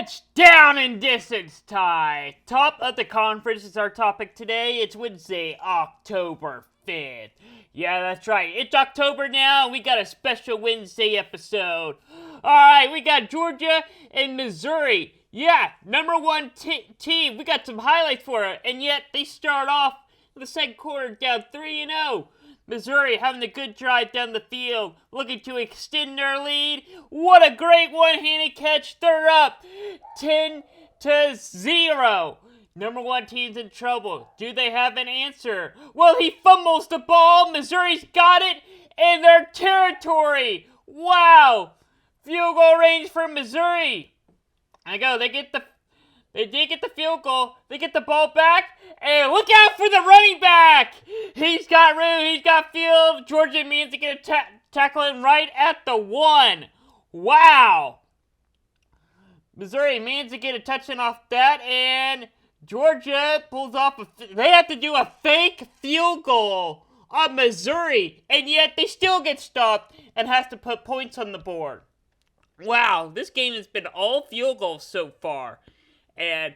It's down in distance time. Top of the conference is our topic today. It's Wednesday, October 5th. Yeah, that's right. It's October now. We got a special Wednesday episode. Alright, we got Georgia and Missouri. Yeah, number one team. We got some highlights for it. And yet, they start off the second quarter down 3-0. Missouri having a good drive down the field, looking to extend their lead. What a great one-handed catch. They're up 10-0. Number one team's in trouble. Do they have an answer? Well, he fumbles the ball. Missouri's got it in their territory. Wow. Field goal range for Missouri. They did get the field goal. They get the ball back. And look out for the running back. He's got room. He's got field. Georgia means to get a tackle him right at the 1. Wow. Missouri means to get a touchdown off that. And Georgia pulls off they have to do a fake field goal on Missouri. And yet they still get stopped and has to put points on the board. Wow. This game has been all field goals so far. And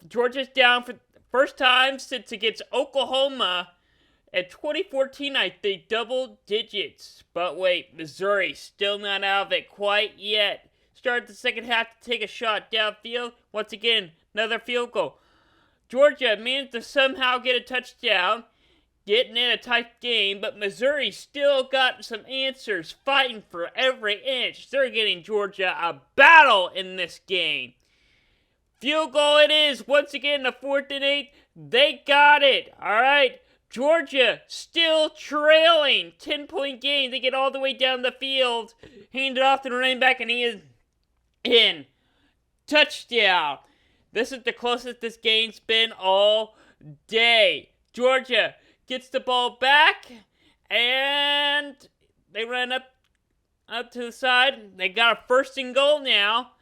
Georgia's down for the first time since against Oklahoma in 2014, I think, double digits. But wait, Missouri still not out of it quite yet. Started the second half to take a shot downfield. Once again, another field goal. Georgia managed to somehow get a touchdown, getting in a tight game, but Missouri still got some answers, fighting for every inch. They're getting Georgia a battle in this game. Field goal it is. Once again, the 4th and 8. They got it. All right. Georgia still trailing. 10-point game. They get all the way down the field. Hand it off to the running back, and he is in. Touchdown. This is the closest this game's been all day. Georgia gets the ball back, and they run up to the side. They got a 1st and goal now.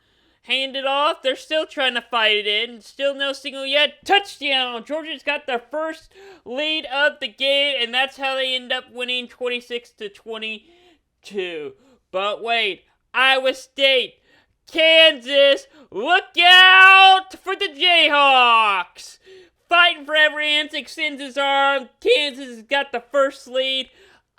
Hand it off. They're still trying to fight it in. Still no signal yet. Touchdown. Georgia's got their first lead of the game, and that's how they end up winning 26-22. But wait, Iowa State, Kansas, look out for the Jayhawks. Fighting for every inch, extends his arm. Kansas has got the first lead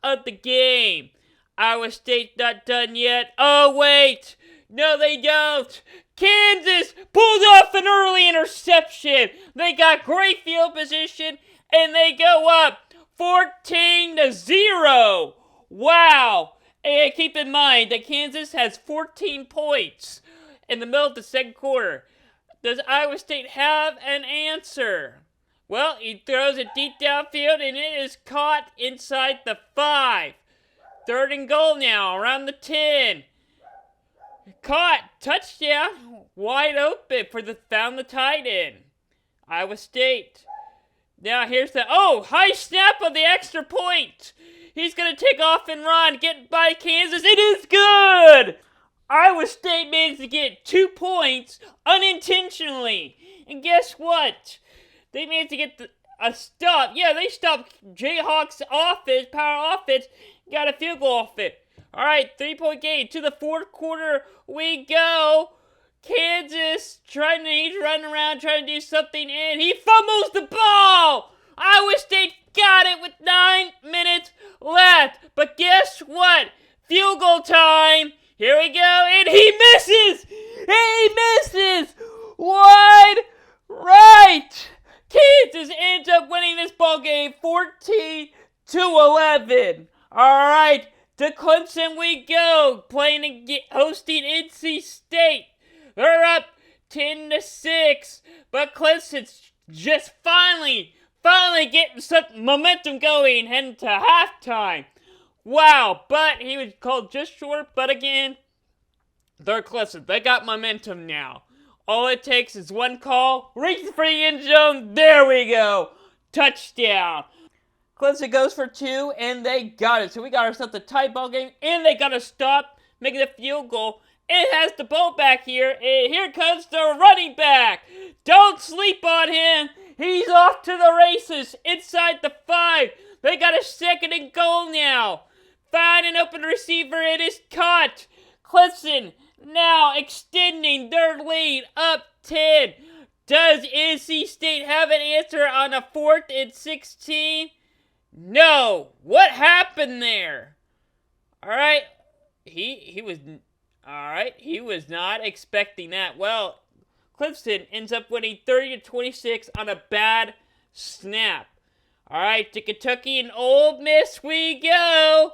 of the game. Iowa State's not done yet. Oh, wait. No, they don't. Kansas pulls off an early interception. They got great field position, and they go up 14-0. Wow. And keep in mind that Kansas has 14 points in the middle of the second quarter. Does Iowa State have an answer? Well, he throws it deep downfield, and it is caught inside the 5. 3rd and goal now, around the 10. Caught, touchdown, wide open found the tight end. Iowa State. Now here's high snap of the extra point. He's going to take off and run, get by Kansas. It is good. Iowa State managed to get 2 points unintentionally. And guess what? They managed to get a stop. Yeah, they stopped Jayhawks offense, power offense, got a field goal off it. All right, 3-point game. To the 4th quarter we go. Kansas he's running around trying to do something, and he fumbles the ball. Iowa State got it with 9 minutes left. But guess what? Field goal time. Here we go, and he misses. He misses. Wide right. Kansas ends up winning this ball game 14-11. All right. To Clemson we go, hosting NC State. They're up 10-6, but Clemson's just finally getting some momentum going, heading to halftime. Wow, but he was called just short, but again, they're Clemson. They got momentum now. All it takes is one call, reaches for the end zone, there we go. Touchdown. Clemson goes for 2, and they got it. So we got ourselves a tight ball game, and they got to stop making the field goal. It has the ball back here, and here comes the running back. Don't sleep on him. He's off to the races inside the 5. They got a 2nd and goal now. Find an open receiver. It is caught. Clemson now extending their lead up 10. Does NC State have an answer on a 4th and 16? No. What happened there? All right. He was not expecting that. Well, Clemson ends up winning 30-26 on a bad snap. All right, to Kentucky and Ole Miss we go.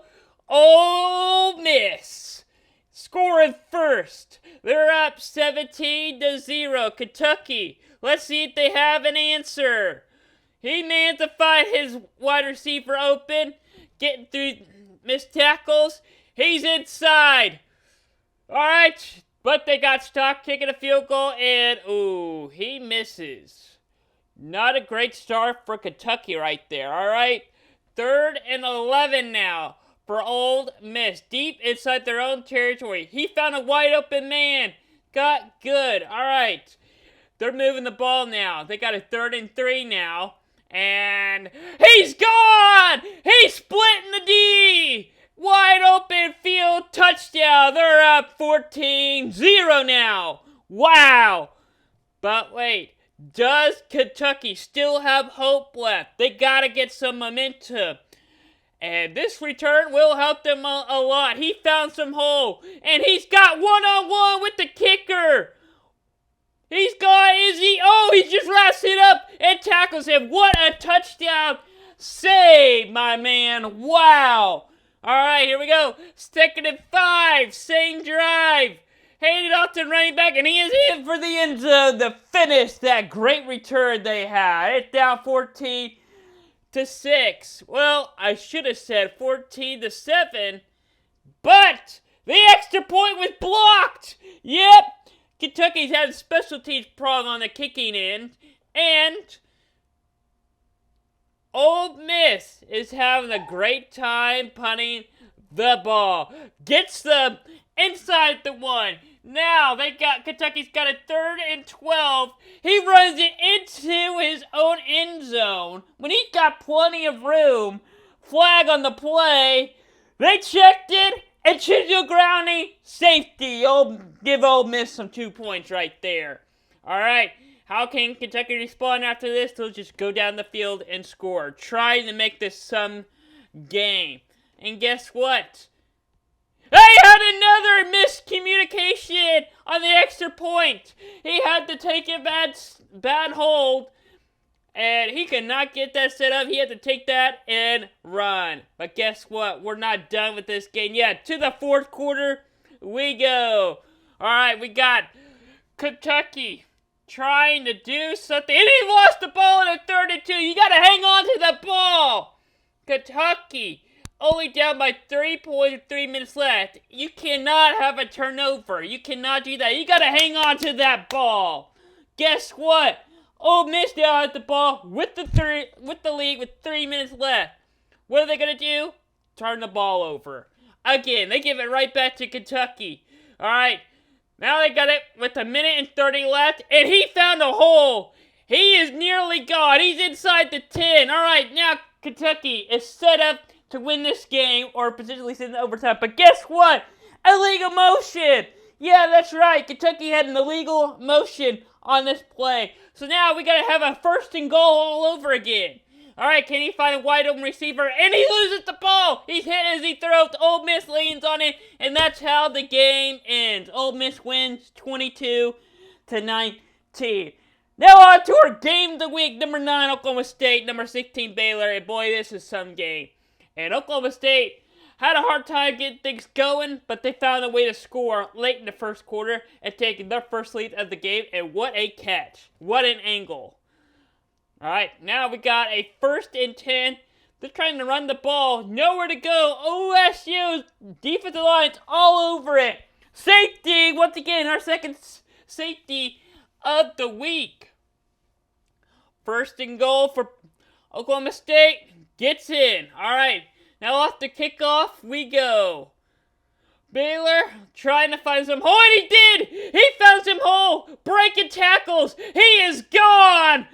Ole Miss scoring first. They're up 17-0. Kentucky. Let's see if they have an answer. He managed to find his wide receiver open, getting through missed tackles. He's inside. All right, but they got stopped kicking a field goal, and he misses. Not a great start for Kentucky right there, all right? 3rd and 11 now for Ole Miss, deep inside their own territory. He found a wide open man. Got good, all right. They're moving the ball now. They got a 3rd and 3 now, and he's gone! He's splitting the D! Wide open field, touchdown. They're up 14-0 now. Wow. But wait, does Kentucky still have hope left? They got to get some momentum. And this return will help them a lot. He found some hole. And he's got one-on-one with the kicker. He's got Izzy. Oh, he just wraps it up and tackles him. What a touchdown save, my man. Wow. All right, here we go. 2nd and 5. Same drive. Handed off to running back, and he is in for the end zone to finish that great return they had. It's down 14-6. Well, I should have said 14-7, but the extra point was blocked. Yep, Kentucky's had a special teams prong on the kicking end, and Ole Miss is having a great time punting the ball. Gets them inside the 1. Now Kentucky's got a 3rd and 12. He runs it into his own end zone when he's got plenty of room. Flag on the play. They checked it, and Chisel Grounding, safety. Give Ole Miss some 2 points right there. All right. How can Kentucky respond after this? They'll just go down the field and score, trying to make this some game. And guess what? They had another miscommunication on the extra point. He had to take a bad hold, and he could not get that set up. He had to take that and run. But guess what? We're not done with this game yet. To the 4th quarter we go. All right, we got Kentucky trying to do something, and he lost the ball in a 3rd and 2. You got to hang on to the ball. Kentucky only down by 3 points with 3 minutes left. You cannot have a turnover. You cannot do that. You got to hang on to that ball. Guess what? Ole Miss now at the ball with the lead with 3 minutes left. What are they going to do? Turn the ball over. Again, they give it right back to Kentucky. All right. Now they got it with 1:30 left, and he found a hole. He is nearly gone. He's inside the 10. All right, now Kentucky is set up to win this game or potentially send it overtime. But guess what? Illegal motion. Yeah, that's right. Kentucky had an illegal motion on this play. So now we got to have a 1st and goal all over again. All right, can he find a wide open receiver? And he loses the ball. He's hit as he throws. Ole Miss leans on it, and that's how the game ends. Ole Miss wins 22-19. Now on to our game of the week. Number 9, Oklahoma State. Number 16, Baylor. And boy, this is some game. And Oklahoma State had a hard time getting things going, but they found a way to score late in the 1st quarter and taking their first lead of the game. And what a catch. What an angle. All right, now we got a 1st and 10. They're trying to run the ball. Nowhere to go. OSU's defensive line's all over it. Safety, once again, our second safety of the week. 1st and goal for Oklahoma State. Gets in. All right, now off the kickoff we go. Baylor trying to find some hole, and he did. He found some hole. Breaking tackles. He is gone.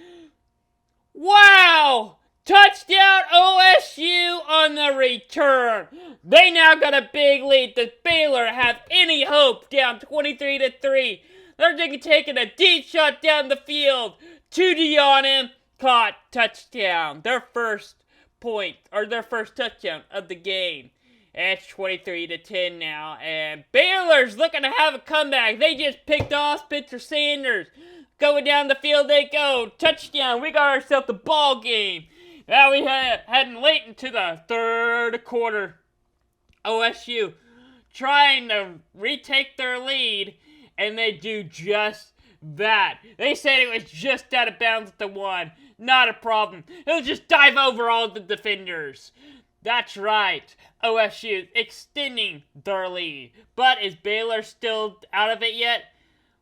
Wow! Touchdown OSU on the return. They now got a big lead. Does Baylor have any hope? Down 23-3. They're taking a deep shot down the field. 2D on him. Caught. Touchdown. Their first point, or their first touchdown of the game. It's 23-10 now. And Baylor's looking to have a comeback. They just picked off Spencer Sanders. Going down the field they go. Touchdown. We got ourselves the ball game. Now we heading late into the third quarter. OSU trying to retake their lead, and they do just that. They said it was just out of bounds at the 1. Not a problem. They'll just dive over all the defenders. That's right. OSU extending their lead. But is Baylor still out of it yet?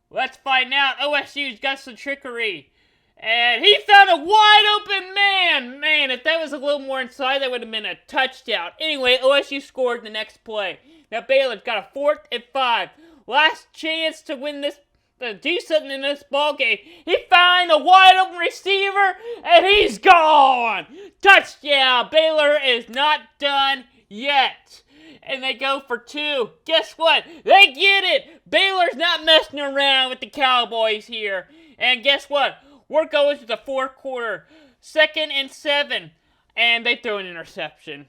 Let's find out. OSU's got some trickery. And he found a wide open man. Man, if that was a little more inside, that would have been a touchdown. Anyway, OSU scored the next play. Now Baylor's got a 4th and 5. Last chance to win this, to do something in this ball game. He found a wide open receiver, and he's gone. Touchdown. Baylor is not done yet. And they go for 2. Guess what? They get it. Baylor's not messing around with the Cowboys here. And guess what? We're going to the fourth quarter. 2nd and 7. And they throw an interception.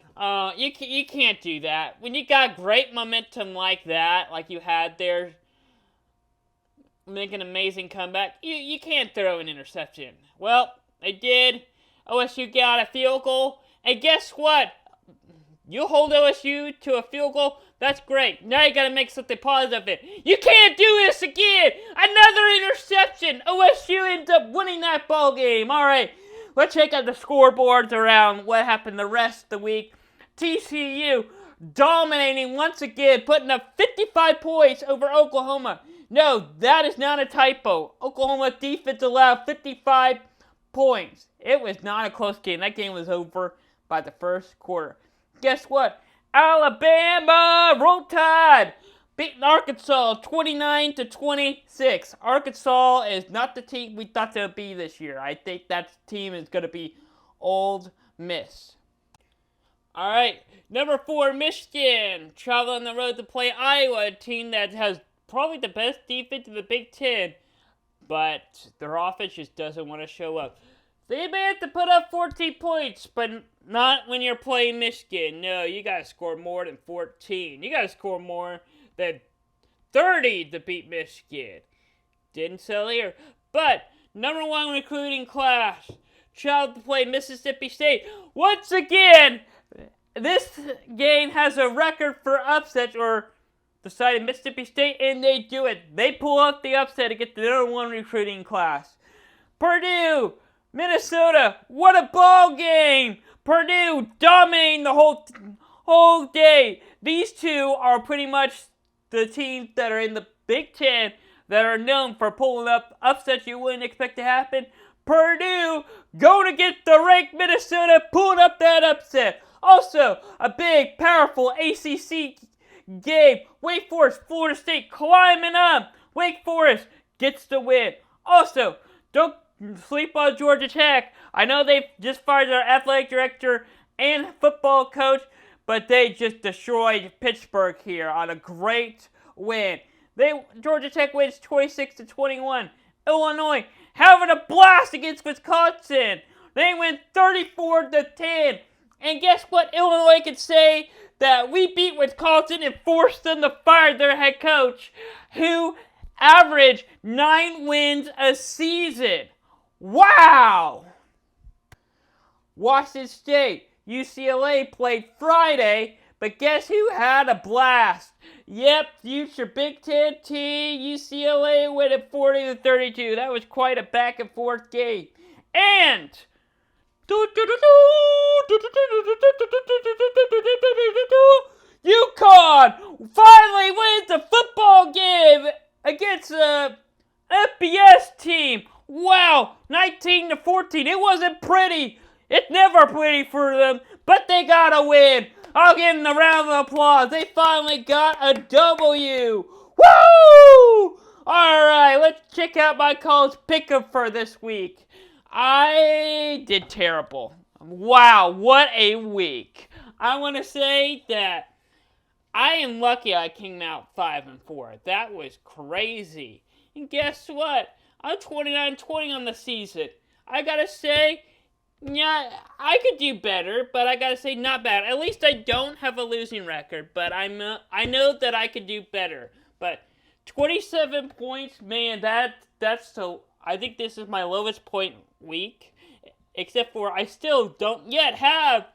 You can't do that. When you got great momentum like that, like you had there, make an amazing comeback, you can't throw an interception. Well, they did. OSU got a field goal. And guess what? You hold OSU to a field goal, that's great. Now you got to make something positive of it. You can't do this again. Another interception. OSU ends up winning that ball game. All right, let's check out the scoreboards around what happened the rest of the week. TCU dominating once again, putting up 55 points over Oklahoma. No, that is not a typo. Oklahoma defense allowed 55 points. It was not a close game. That game was over by the first quarter. Guess what? Alabama Roll Tide beating Arkansas 29-26. Arkansas is not the team we thought they would be this year. I think that team is going to be Ole Miss. All right, number 4, Michigan, traveling on the road to play Iowa, a team that has probably the best defense in the Big Ten, but their offense just doesn't want to show up. They may have to put up 14 points, but not when you're playing Michigan. No, you got to score more than 14. You got to score more than 30 to beat Michigan. Didn't sell here. But number 1 recruiting class, traveled to play Mississippi State. Once again, this game has a record for upsets or decided Mississippi State, and they do it. They pull off the upset to get the number 1 recruiting class. Purdue, Minnesota, what a ball game! Purdue dominating the whole day. These two are pretty much the teams that are in the Big Ten that are known for pulling up upsets you wouldn't expect to happen. Purdue going to get the ranked Minnesota, pulling up that upset. Also, a big, powerful ACC game. Wake Forest, Florida State climbing up. Wake Forest gets the win. Also, don't sleep on Georgia Tech. I know they just fired their athletic director and football coach, but they just destroyed Pittsburgh here on a great win. Georgia Tech wins 26-21. Illinois having a blast against Wisconsin. They win 34-10. And guess what? Illinois could say that we beat Wisconsin and forced them to fire their head coach, who averaged 9 wins a season. Wow! Washington State, UCLA played Friday, but guess who had a blast? Yep, future Big Ten team, UCLA win at 40-32. That was quite a back and forth game. And UConn finally wins the football game against a FBS team. Wow, 19-14. It wasn't pretty. It's never pretty for them, but they got a win. I'll give them a round of applause. They finally got a W. Woo! All right, let's check out my college pick'em for this week. I did terrible. Wow, what a week. I want to say that I am lucky I came out 5-4. That was crazy. And guess what? I'm 29-20 on the season. I gotta say, yeah, I could do better, but I gotta say, not bad. At least I don't have a losing record, but I know that I could do better. But 27 points, man, that's so. I think this is my lowest point week, except for I still don't yet have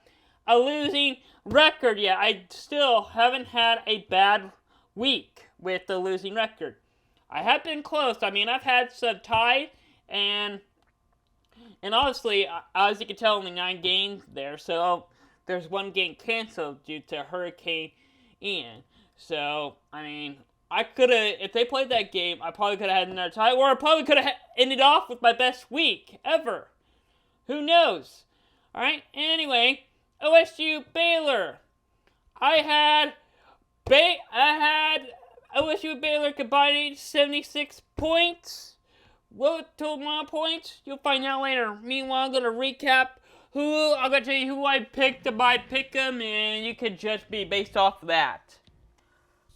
a losing record yet. I still haven't had a bad week with the losing record. I have been close. I mean, I've had some tie and honestly, as you can tell, only 9 games there. So there's one game canceled due to Hurricane Ian. So I mean, I could have, if they played that game, I probably could have had another tie, or I probably could have ended off with my best week ever. Who knows? All right. Anyway, OSU Baylor. I had OSU Baylor combining 76 points. What total amount of points? You'll find out later. Meanwhile, I'm going to recap I'm going to tell you who I picked to buy pick'em, and you can judge me based off of that.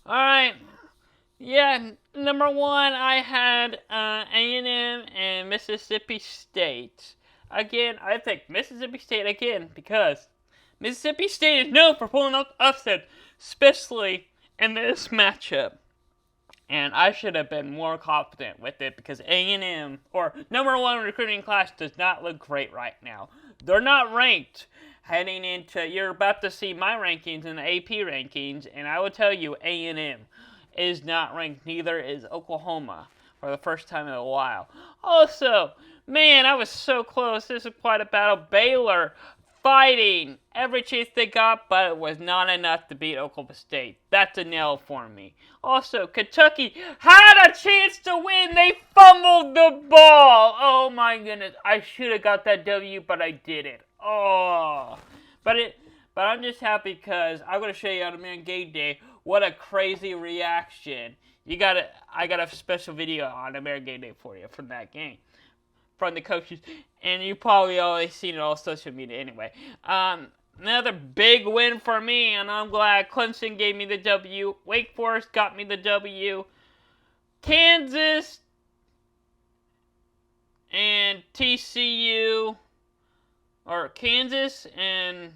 Alright. Yeah, number 1, I had A&M and Mississippi State. Again, I picked Mississippi State again because Mississippi State is known for pulling up upset, especially in this matchup. And I should have been more confident with it because A&M, or number 1 recruiting class, does not look great right now. They're not ranked heading into, you're about to see my rankings in the AP rankings, and I will tell you A&M is not ranked. Neither is Oklahoma for the first time in a while. Also, man, I was so close. This is quite a battle. Baylor fighting every chance they got, but it was not enough to beat Oklahoma State. That's a nail for me. Also, Kentucky had a chance to win. They fumbled the ball. Oh my goodness. I should have got that W, but I didn't. Oh. But I'm just happy because I'm going to show you on American Game Day what a crazy reaction. I got a special video on American Game Day for you from that game, from the coaches, and you probably already seen it all social media anyway. Another big win for me, and I'm glad Clemson gave me the W. Wake Forest got me the W. Kansas and TCU, or Kansas and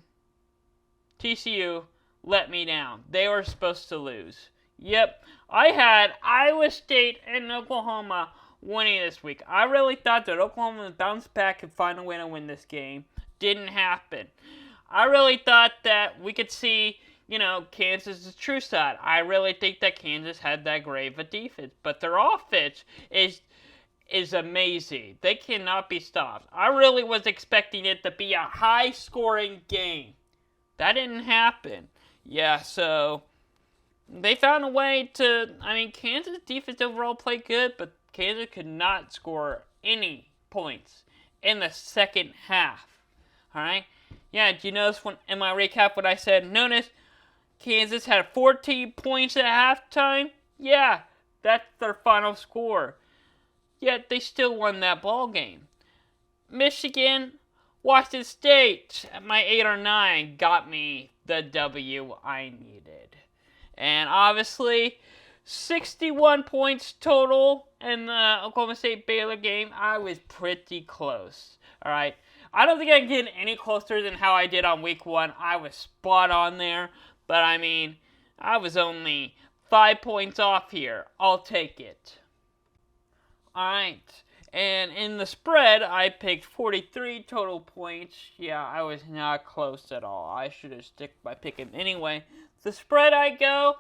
TCU let me down. They were supposed to lose. Yep, I had Iowa State and Oklahoma winning this week. I really thought that Oklahoma would bounce back and find a way to win this game. Didn't happen. I really thought that we could see, Kansas' true side. I really think that Kansas had that great of a defense, but their offense is amazing. They cannot be stopped. I really was expecting it to be a high-scoring game. That didn't happen. Yeah, so they found a way to, Kansas' defense overall played good, but Kansas could not score any points in the second half. Alright? Yeah, do you notice in my recap what I said? Notice Kansas had 14 points at halftime. Yeah, that's their final score. Yet they still won that ball game. Michigan, Washington State, at my 8 or 9, got me the W I needed. And obviously, 61 points total in the Oklahoma State Baylor game. I was pretty close. Alright. I don't think I can get any closer than how I did on week 1. I was spot on there. But I was only 5 points off here. I'll take it. Alright. And in the spread, I picked 43 total points. Yeah, I was not close at all. I should have stuck by picking anyway. The spread I go,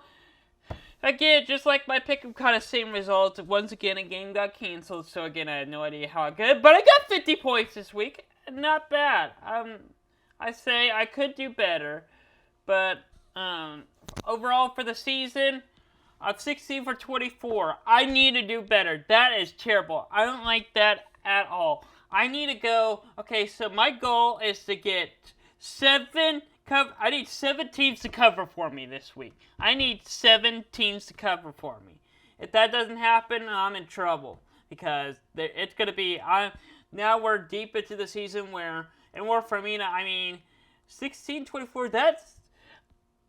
again, just like my pick, kind of same results. Once again, a game got canceled, so again, I had no idea how I got. But I got 50 points this week. Not bad. I say I could do better, but overall for the season, I'm 16 for 24. I need to do better. That is terrible. I don't like that at all. I need to go. Okay, so my goal is to get 7. I need 7 teams to cover for me this week. I need 7 teams to cover for me. If that doesn't happen, I'm in trouble because it's gonna be. Now we're deep into the season where, and more for me, 16-24.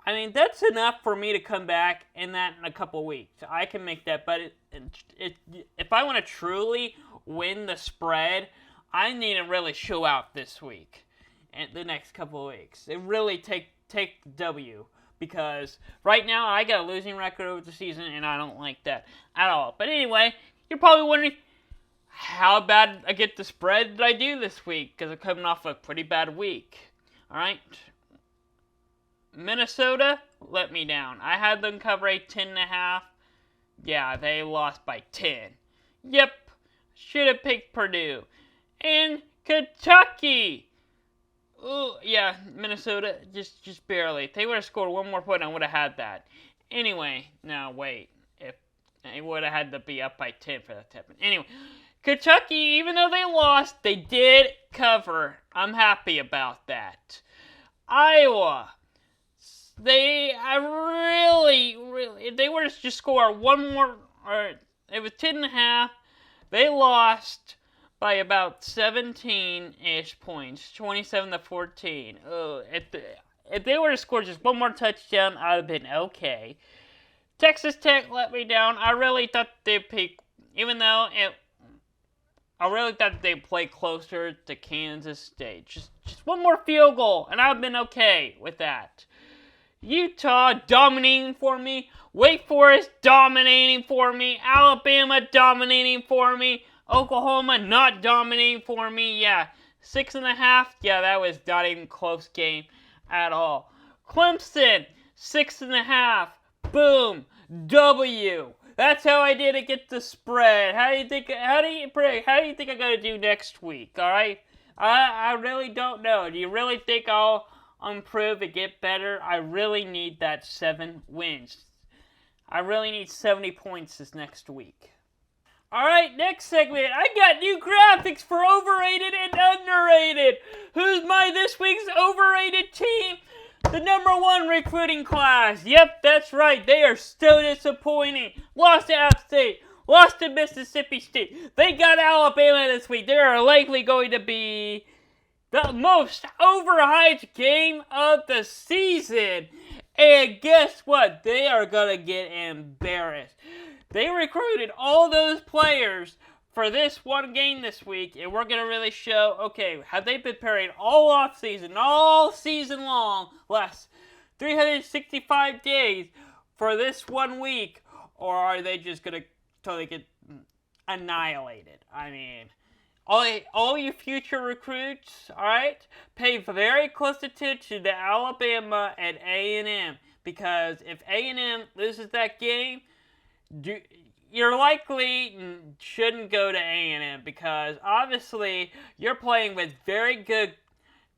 I mean, that's enough for me to come back in a couple weeks. I can make that, but if I want to truly win the spread, I need to really show out this week and the next couple of weeks. It really take the W, because right now I got a losing record over the season, and I don't like that at all. But anyway, you're probably wondering, how bad I get the spread did I do this week? Because I'm coming off a pretty bad week. All right. Minnesota let me down. I had them cover a 10.5. Yeah, they lost by 10. Yep, should have picked Purdue. And Kentucky. Ooh, yeah, Minnesota, just barely. If they would have scored one more point, I would have had that. Anyway, no, wait. If they would have had to be up by 10 for that to happen. Anyway, Kentucky, even though they lost, they did cover. I'm happy about that. Iowa. They if they were to just score one more, or it was 10.5, they lost by about 17-ish points, 27-14. Oh, if they were to score just one more touchdown, I'd have been okay. Texas Tech let me down. I really thought they'd pick, even though I really thought they'd play closer to Kansas State. Just one more field goal, and I've been okay with that. Utah dominating for me. Wake Forest dominating for me. Alabama dominating for me. Oklahoma not dominating for me. Yeah, 6.5. Yeah, that was not even a close game at all. Clemson, 6.5. Boom. W. That's how I did against the spread. How do you think I'm gonna do next week? All right. I really don't know. Do you really think I'll improve and get better? I really need that 7 wins. I really need 70 points this next week. Alright, next segment. I got new graphics for Overrated and Underrated. Who's my this week's overrated team? The #1 recruiting class. Yep, that's right. They are still disappointing. Lost to App State. Lost to Mississippi State. They got Alabama this week. They are likely going to be the most overhyped game of the season. And guess what? They are going to get embarrassed. They recruited all those players for this one game this week, and we're going to really show, okay, have they been preparing all off season, all season long, last 365 days for this 1 week, or are they just going to totally get annihilated? I mean, all you future recruits, alright, pay very close attention to Alabama and A&M, because if A&M loses that game, you're likely shouldn't go to A&M, because obviously you're playing with very good,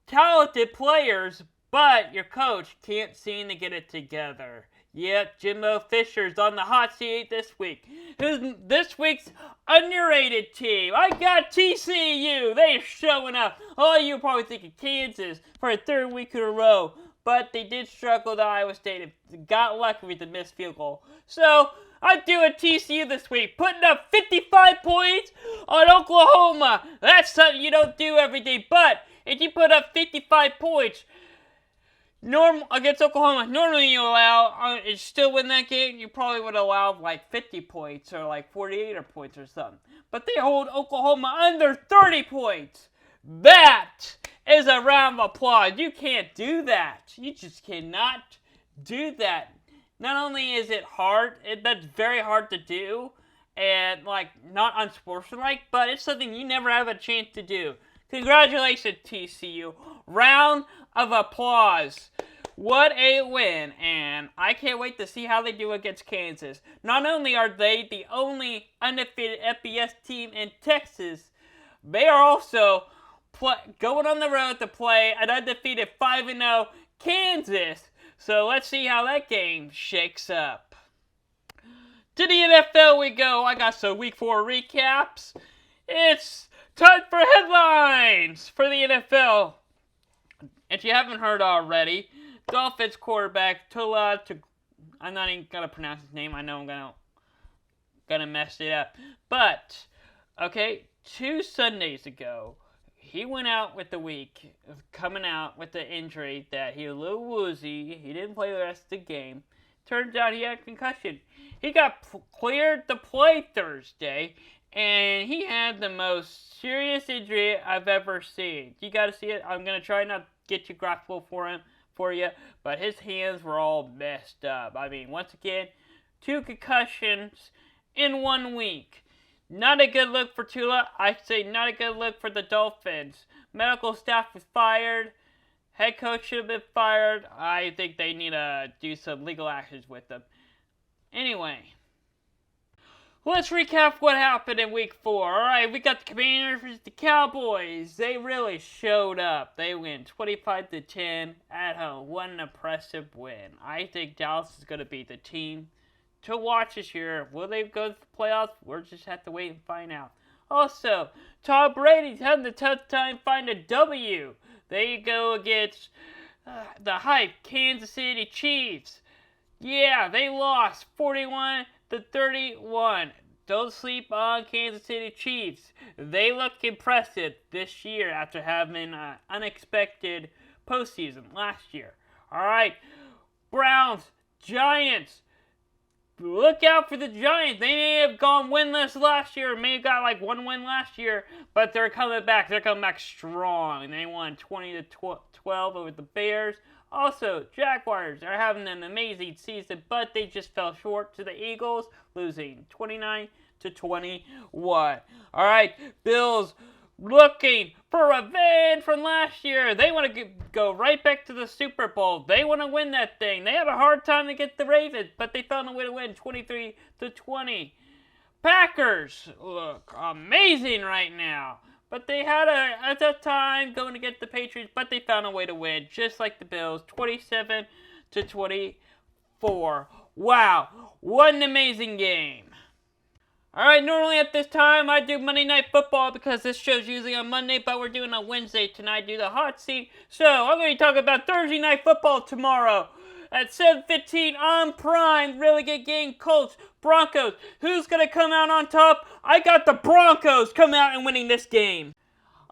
talented players, but your coach can't seem to get it together. Yep, Jimbo Fisher's on the hot seat this week. Who's this week's underrated team? I got TCU. They're showing up. Oh, you're probably thinking Kansas for a 3rd week in a row, but they did struggle to Iowa State and got lucky with the missed field goal. So I'm doing TCU this week, putting up 55 points on Oklahoma. That's something you don't do every day, but if you put up 55 points against Oklahoma, normally you allow, and still win that game, you probably would allow like 50 points or like 48 points or something. But they hold Oklahoma under 30 points. That is a round of applause. You can't do that. You just cannot do that. Not only is it hard, that's very hard to do, and like not unsportsmanlike, but it's something you never have a chance to do. Congratulations, TCU. Round of applause. What a win, and I can't wait to see how they do against Kansas. Not only are they the only undefeated FBS team in Texas, they are also going on the road to play an undefeated 5-0 Kansas. So let's see how that game shakes up. To the NFL we go. I got some Week 4 recaps. It's time for headlines for the NFL. If you haven't heard already, Dolphins quarterback I'm not even gonna pronounce his name. I know I'm gonna mess it up. But okay, 2 Sundays ago, he went out with the week of coming out with the injury that he was a little woozy. He didn't play the rest of the game. Turns out he had a concussion. He got cleared to play Thursday, and he had the most serious injury I've ever seen. You got to see it. I'm going to try not to get too graphical for you, but his hands were all messed up. I mean, once again, 2 concussions in 1 week. Not a good look for Tula. I say not a good look for the Dolphins. Medical staff was fired. Head coach should have been fired. I think they need to do some legal actions with them. Anyway, let's recap what happened in week 4. Alright, we got the Commanders versus the Cowboys. They really showed up. They win 25-10 at home. What an impressive win. I think Dallas is going to be the team to watch this year. Will they go to the playoffs? We'll just have to wait and find out. Also, Tom Brady's having a tough time finding a W. They go against the hype Kansas City Chiefs. Yeah, they lost 41-31. Don't sleep on Kansas City Chiefs. They look impressive this year after having an unexpected postseason last year. Alright, Browns, Giants. Look out for the Giants. They may have gone winless last year. May have got like 1 win last year. But they're coming back. They're coming back strong. They won 20-12 over the Bears. Also, Jaguars are having an amazing season. But they just fell short to the Eagles. Losing 29-21. Alright, Bills looking for revenge from last year. They want to go right back to the Super Bowl. They want to win that thing. They had a hard time to get the Ravens, but they found a way to win 23-20. Packers look amazing right now, but they had a tough time going to get the Patriots, but they found a way to win, just like the Bills, 27-24. Wow, what an amazing game. Alright, normally at this time I do Monday Night Football because this show's usually on Monday, but we're doing it on Wednesday tonight, do the hot seat. So, I'm going to talk about Thursday Night Football tomorrow at 7:15 on Prime. Really good game, Colts, Broncos. Who's going to come out on top? I got the Broncos coming out and winning this game.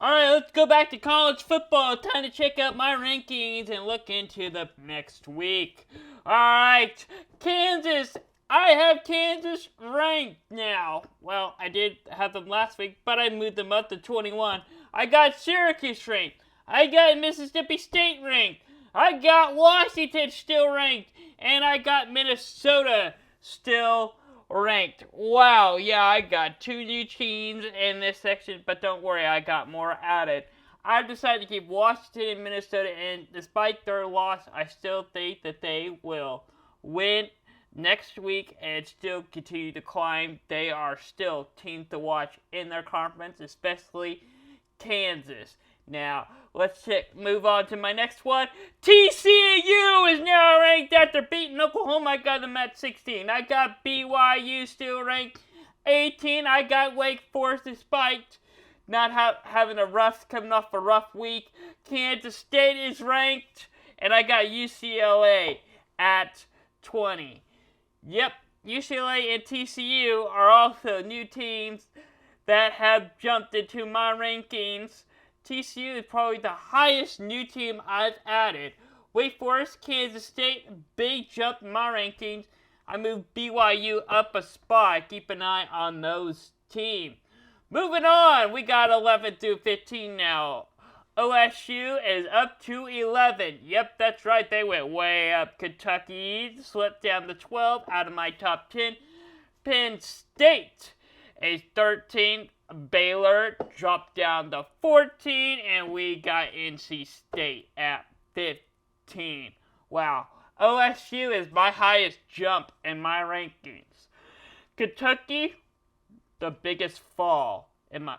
Alright, let's go back to college football. Time to check out my rankings and look into the next week. Alright, Kansas. I have Kansas ranked now. Well, I did have them last week, but I moved them up to 21. I got Syracuse ranked. I got Mississippi State ranked. I got Washington still ranked. And I got Minnesota still ranked. Wow, yeah, I got 2 new teams in this section, but don't worry, I got more added. I've decided to keep Washington and Minnesota, and despite their loss, I still think that they will win next week and still continue to climb. They are still teams to watch in their conference, especially Kansas. Now, let's move on to my next one. TCU is now ranked after beating Oklahoma. I got them at 16. I got BYU still ranked 18. I got Wake Forest despite not having coming off a rough week. Kansas State is ranked, and I got UCLA at 20. Yep, UCLA and TCU are also new teams that have jumped into my rankings. TCU is probably the highest new team I've added. Wake Forest, Kansas State, big jump in my rankings. I moved BYU up a spot. Keep an eye on those teams. Moving on, we got 11 through 15 now. OSU is up to 11. Yep, that's right. They went way up. Kentucky slipped down to 12 out of my top 10. Penn State is 13. Baylor dropped down to 14. And we got NC State at 15. Wow. OSU is my highest jump in my rankings. Kentucky, the biggest fall in my...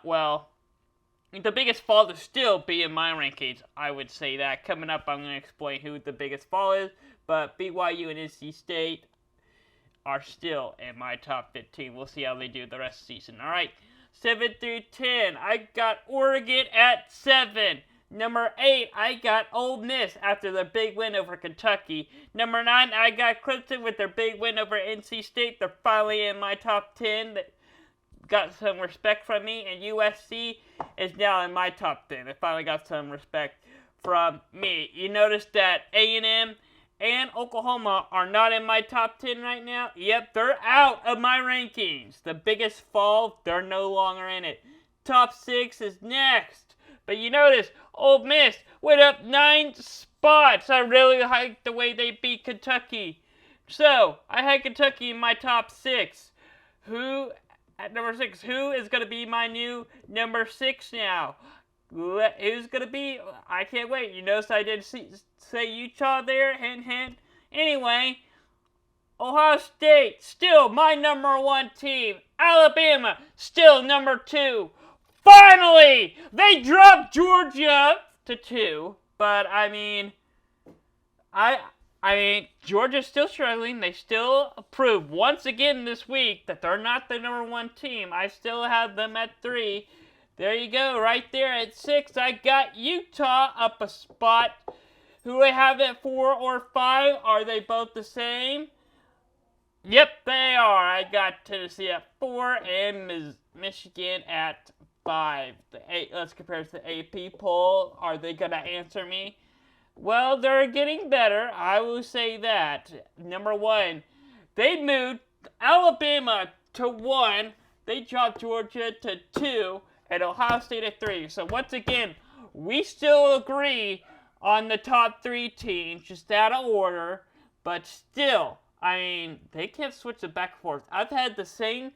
the biggest fall to still be in my rankings, I would say that. Coming up, I'm going to explain who the biggest fall is. But BYU and NC State are still in my top 15. We'll see how they do the rest of the season. Alright, 7 through 10. I got Oregon at 7. Number 8, I got Ole Miss after their big win over Kentucky. Number 9, I got Clemson with their big win over NC State. They're finally in my top 10. got some respect from me, and USC is now in my top 10. They finally got some respect from me. You notice that A&M and Oklahoma are not in my top 10 right now. Yep, they're out of my rankings. The biggest fall, they're no longer in it. Top 6 is next. But you notice, Ole Miss went up 9 spots. I really like the way they beat Kentucky. So, I had Kentucky in my top 6. At number 6, who is going to be my new number 6 now? Who's going to be? I can't wait. You notice I didn't say Utah there. Hint, hint. Anyway, Ohio State, still my number 1 team. Alabama, still number 2. Finally, they dropped Georgia to 2. But, I mean, Georgia's still struggling. They still proved once again this week that they're not the number 1 team. I still have them at 3. There you go, right there at 6. I got Utah up a spot. Who I have at 4 or 5? Are they both the same? Yep, they are. I got Tennessee at 4 and Michigan at 5. Let's compare to the AP poll. Are they going to answer me? Well, they're getting better. I will say that. Number 1, they moved Alabama to 1. They dropped Georgia to 2. And Ohio State at 3. So once again, we still agree on the top 3 teams, just out of order. But still, I mean, they can't switch it back and forth. I've had the same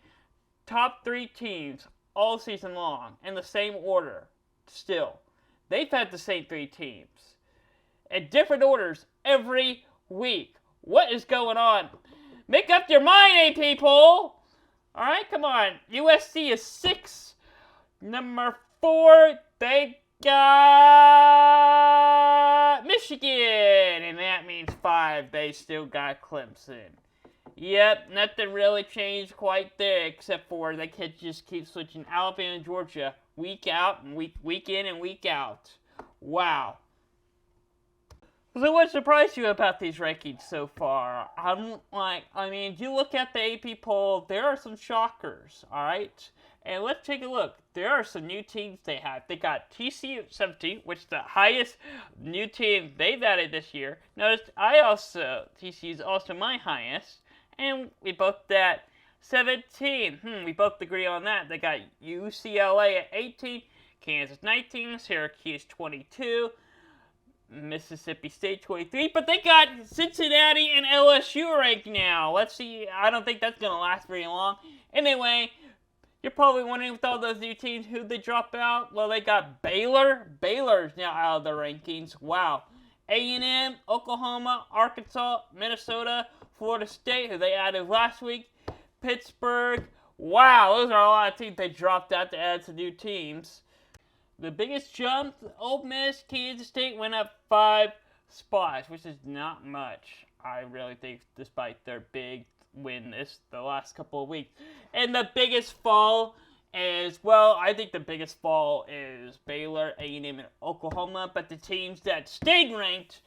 top 3 teams all season long in the same order. Still, they've had the same 3 teams in different orders every week. What is going on? Make up your mind, AP poll. All right, come on. USC is 6. Number 4, they got Michigan, and that means 5. They still got Clemson. Yep, nothing really changed quite there, except for they could just keep switching Alabama and Georgia week out and week in and week out. Wow. So what surprised you about these rankings so far? You look at the AP poll, there are some shockers, alright? And let's take a look. There are some new teams they have. They got TCU at 17, which is the highest new team they've added this year. Notice TCU is also my highest. And we both at 17. We both agree on that. They got UCLA at 18, Kansas 19, Syracuse 22, Mississippi State 23, but they got Cincinnati and LSU ranked now. Let's see. I don't think that's going to last very long. Anyway, you're probably wondering with all those new teams who they drop out. Well, they got Baylor. Baylor's now out of the rankings. Wow. A&M, Oklahoma, Arkansas, Minnesota, Florida State, who they added last week, Pittsburgh. Wow, those are a lot of teams they dropped out to add some new teams. The biggest jump, Ole Miss, Kansas State went up 5 spots, which is not much, I really think, despite their big win the last couple of weeks. And the biggest fall is, I think the biggest fall is Baylor, A&M, and Oklahoma. But the teams that stayed ranked,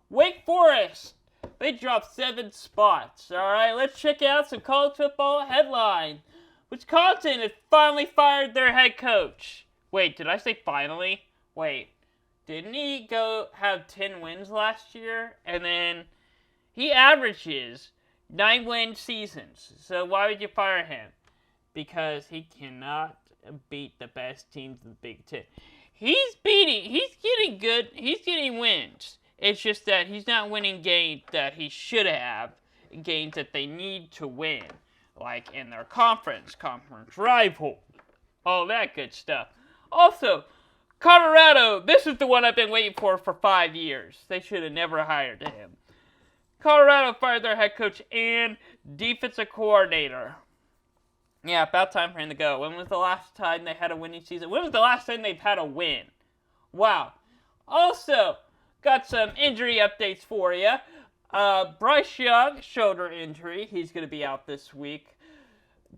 Wake Forest, they dropped 7 spots. All right, let's check out some college football headlines. Wisconsin has finally fired their head coach. Wait, did I say finally? Wait, didn't he go have 10 wins last year? And then he averages 9-win seasons. So why would you fire him? Because he cannot beat the best teams in the Big Ten. He's getting good, he's getting wins. It's just that he's not winning games that he should have, games that they need to win. Like in their conference rival, all that good stuff. Also, Colorado, this is the one I've been waiting for 5 years. They should have never hired him. Colorado fired their head coach and defensive coordinator. Yeah, about time for him to go. When was the last time they had a winning season? When was the last time they've had a win? Wow. Also, got some injury updates for you. Bryce Young, shoulder injury. He's going to be out this week.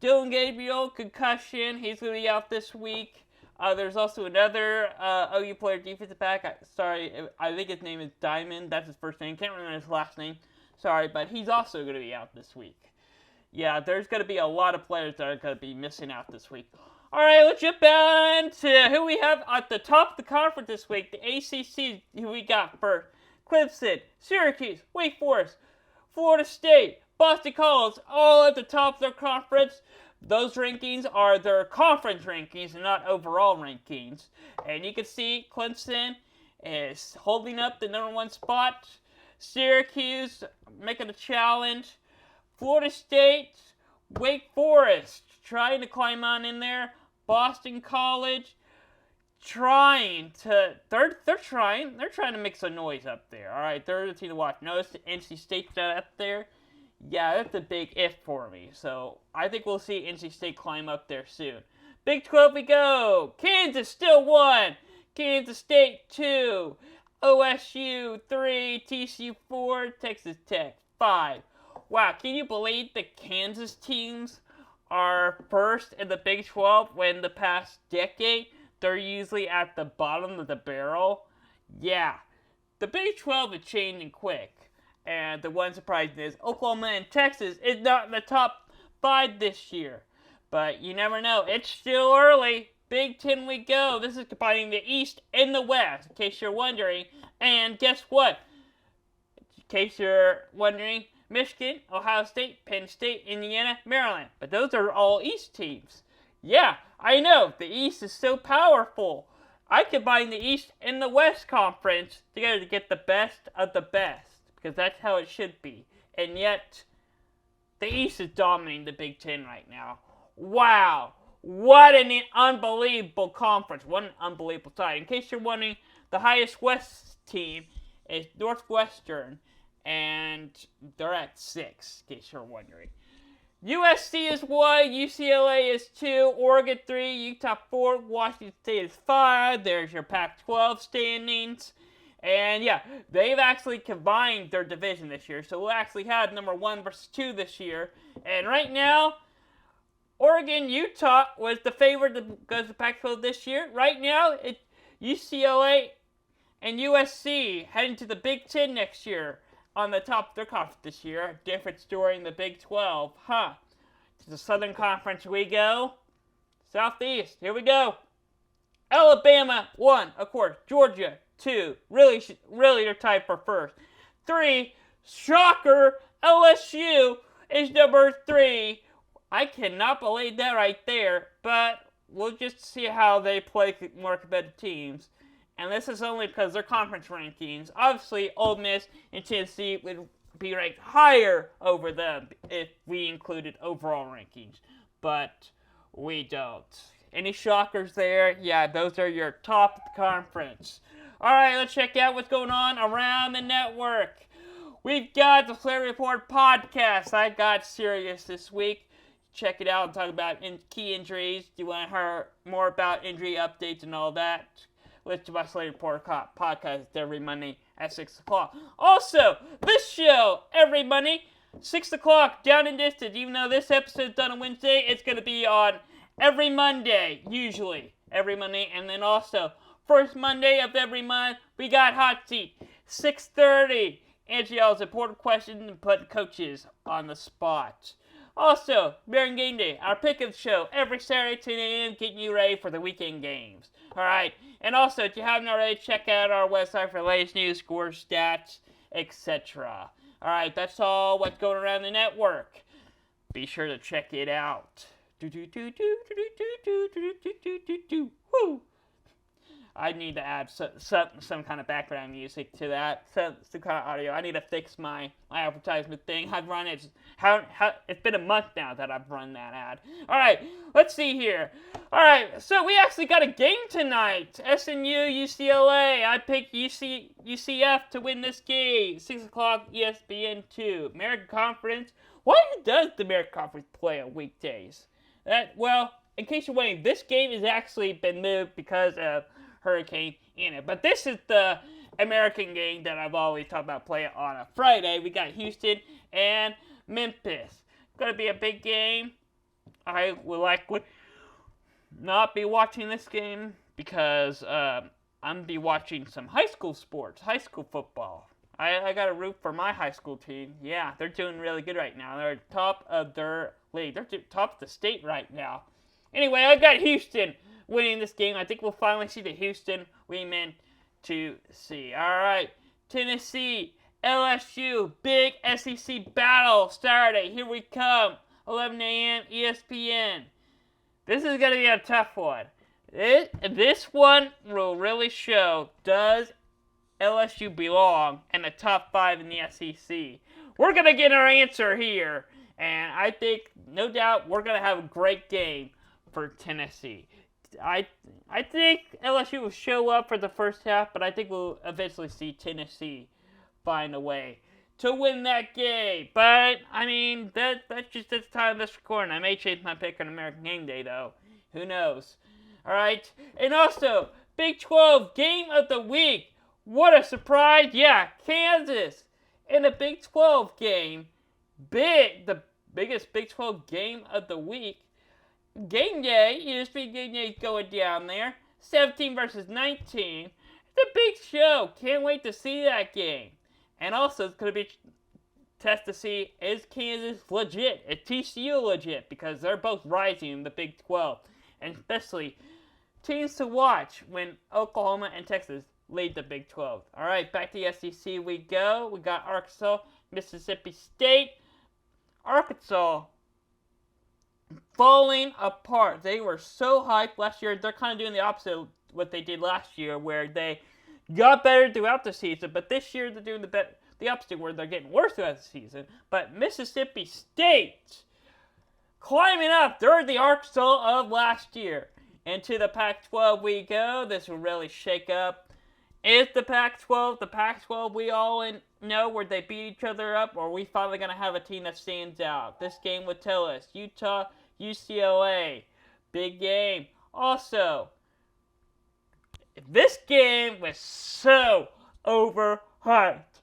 Dylan Gabriel, concussion. He's going to be out this week. There's also another OU player, defensive back. I think his name is Diamond. That's his first name. Can't remember his last name. Sorry, but he's also going to be out this week. Yeah, there's going to be a lot of players that are going to be missing out this week. All right, let's jump on to who we have at the top of the conference this week. The ACC, who we got first. Clemson, Syracuse, Wake Forest, Florida State, Boston College, all at the top of their conference. Those rankings are their conference rankings and not overall rankings. And you can see Clemson is holding up the number 1 spot. Syracuse making a challenge. Florida State, Wake Forest trying to climb on in there. Boston College trying to make some noise up there. All right, they're the team to watch. Notice NC State's not up there. Yeah, that's a big if for me. So I think we'll see NC State climb up there soon. Big 12 we go. Kansas still 1. Kansas State 2. OSU 3. TCU 4. Texas Tech 5. Wow, can you believe the Kansas teams are first in the Big 12 when the past decade they're usually at the bottom of the barrel? Yeah, the Big 12 is changing quick. And the one surprise is Oklahoma and Texas is not in the top 5 this year. But you never know. It's still early. Big 10 we go. This is combining the East and the West, in case you're wondering. And guess what? In case you're wondering, Michigan, Ohio State, Penn State, Indiana, Maryland. But those are all East teams. Yeah, I know. The East is so powerful. I combine the East and the West Conference together to get the best of the best. Because that's how it should be. And yet, the East is dominating the Big Ten right now. Wow. What an unbelievable conference. What an unbelievable side. In case you're wondering, the highest West team is Northwestern. And they're at 6, in case you're wondering. USC is 1, UCLA is 2, Oregon 3, Utah 4, Washington State is 5. There's your Pac-12 standings. And yeah, they've actually combined their division this year. So we'll actually have number 1 versus 2 this year. And right now, Oregon, Utah was the favorite to go to the Pac-12 this year. Right now, UCLA and USC heading to the Big Ten next year on the top of their conference this year. Different story in the Big 12. To the Southern Conference we go. Southeast, here we go. Alabama, 1, of course. Georgia, 2. Really they're tied for first. 3, shocker, LSU is number 3. I cannot believe that right there, but we'll just see how they play more competitive teams. And this is only because their conference rankings. Obviously, Ole Miss and Tennessee would be ranked higher over them if we included overall rankings. But we don't. Any shockers there? Yeah, those are your top of the conference. Alright, let's check out what's going on around the network. We've got the Flare Report podcast. I got serious this week. Check it out and talk about key injuries. Do you want to hear more about injury updates and all that? Listen to my Slate Report podcast every Monday at 6 o'clock. Also, this show every Monday, 6 o'clock, Down and Distance. Even though this episode is done on Wednesday, it's going to be on every Monday, usually. Every Monday. And then also, first Monday of every month, we got Hot Seat, 6:30. Answer y'all's important questions and put coaches on the spot. Also, American Game Day, our pick-up show every Saturday, 10 a.m., getting you ready for the weekend games. Alright, and also, if you haven't already, check out our website for the latest news, scores, stats, etc. Alright, that's all what's going around the network. Be sure to check it out. Woo! I need to add some kind of background music to that, some kind of audio. I need to fix my advertisement thing. I've run it. It's been a month now that I've run that ad. All right, let's see here. All right, so we actually got a game tonight. SNU, UCLA. I picked UCF to win this game. 6 o'clock, ESPN2. American Conference. Why does the American Conference play on weekdays? Well, in case you're wondering, this game has actually been moved because of Hurricane Ian. But this is the American game that I've always talked about playing on a Friday. We got Houston and Memphis. Going to be a big game. I will likely not be watching this game because I'm going to be watching some high school sports, high school football. I got to root for my high school team. Yeah, they're doing really good right now. They're top of their league. They're top of the state right now. Anyway, I got Houston winning this game. I think we'll finally see the Houston we meant to see. All right, Tennessee, LSU, big SEC battle Saturday. Here we come. 11 a.m. ESPN. This is going to be a tough one. This one will really show, does LSU belong in the top 5 in the SEC? We're going to get our answer here. And I think, no doubt, we're going to have a great game for Tennessee. I think LSU will show up for the first half, but I think we'll eventually see Tennessee find a way to win that game. But, I mean, that's just at the time of this recording. I may change my pick on American Game Day, though. Who knows? Alright, and also, Big 12 Game of the Week. What a surprise. Yeah, Kansas in the Big 12 game. The biggest Big 12 game of the week. Game day, ESPN Game Day going down there. 17 versus 19. It's a big show. Can't wait to see that game. And also, it's going to be a test to see, is Kansas legit? Is TCU legit? Because they're both rising in the Big 12. And especially teams to watch when Oklahoma and Texas lead the Big 12. All right, back to the SEC we go. We got Arkansas, Mississippi State. Arkansas falling apart. They were so hyped last year. They're kind of doing the opposite of what they did last year, where they got better throughout the season. But this year they're doing the opposite, where they're getting worse throughout the season. But Mississippi State climbing up. They're the Arkansas of last year. Into the Pac-12 we go. This will really shake up. Is the Pac-12 we all know where they beat each other up, or are we finally going to have a team that stands out? This game would tell us. Utah, UCLA. Big game. Also, this game was so overhyped.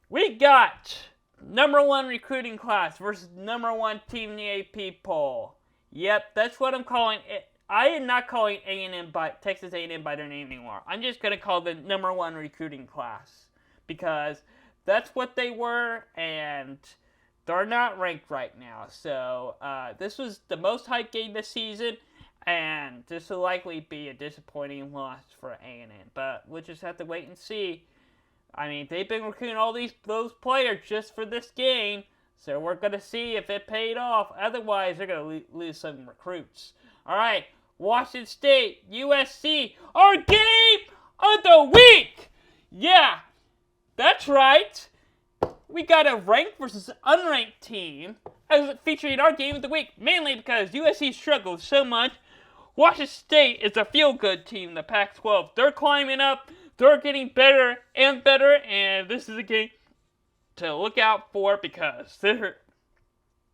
We got #1 recruiting class versus #1 team in the AP poll. Yep, that's what I'm calling it. I am not calling Texas A&M by their name anymore. I'm just going to call the #1 recruiting class. Because that's what they were, and they're not ranked right now. So, this was the most hyped game this season, and this will likely be a disappointing loss for A&M. But we'll just have to wait and see. I mean, they've been recruiting all those players just for this game, so we're going to see if it paid off. Otherwise, they're going to lose some recruits. All right, Washington State, USC, our game of the week! Yeah, that's right. We got a ranked versus unranked team as featuring our game of the week, mainly because USC struggled so much. Washington State is a feel-good team in the Pac-12. They're climbing up. They're getting better and better, and this is a game to look out for because there's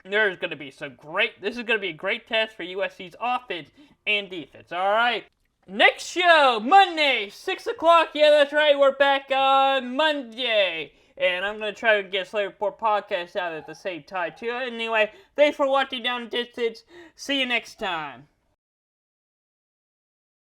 going to be this is going to be a great test for USC's offense and defense. All right. Next show, Monday, 6 o'clock. Yeah, that's right. We're back on Monday. And I'm going to try to get Slayer Report podcast out at the same time, too. Anyway, thanks for watching Down the Distance. See you next time.